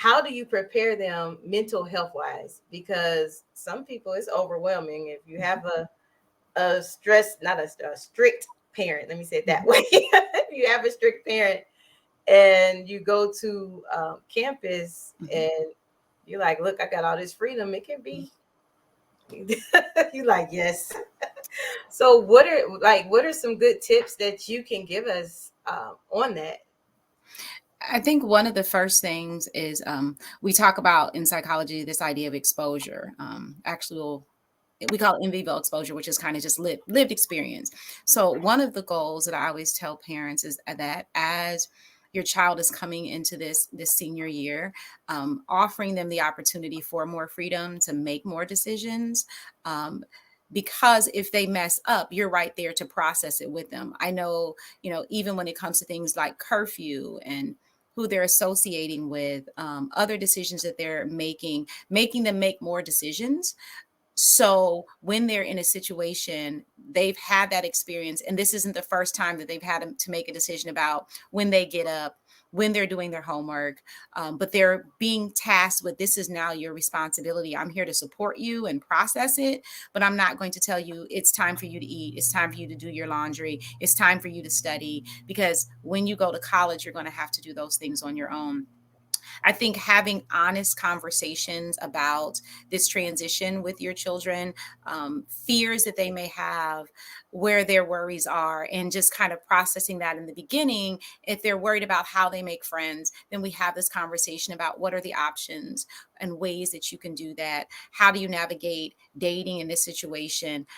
how do you prepare them mental health wise? Because some people it's overwhelming. If you have a stress, not a strict parent, let me say it that Mhm. way. If you have a strict parent and you go to campus Mhm. and you're like, look, I got all this freedom, it can be you like, yes. So what are some good tips that you can give us on that? I think one of the first things is we talk about in psychology this idea of exposure, actual we call it in vivo exposure, which is kind of just lived experience. So one of the goals that I always tell parents is that as your child is coming into this senior year, offering them the opportunity for more freedom to make more decisions. Because if they mess up, you're right there to process it with them. I know, even when it comes to things like curfew and who they're associating with, other decisions that they're making them make more decisions. So when they're in a situation, they've had that experience, and this isn't the first time that they've had to make a decision about when they get up, when they're doing their homework, but they're being tasked with, this is now your responsibility. I'm here to support you and process it, but I'm not going to tell you it's time for you to eat. It's time for you to do your laundry. It's time for you to study, because when you go to college, you're going to have to do those things on your own. I think having honest conversations about this transition with your children, fears that they may have, where their worries are, and just kind of processing that in the beginning. If they're worried about how they make friends, then we have this conversation about what are the options and ways that you can do that. How do you navigate dating in this situation?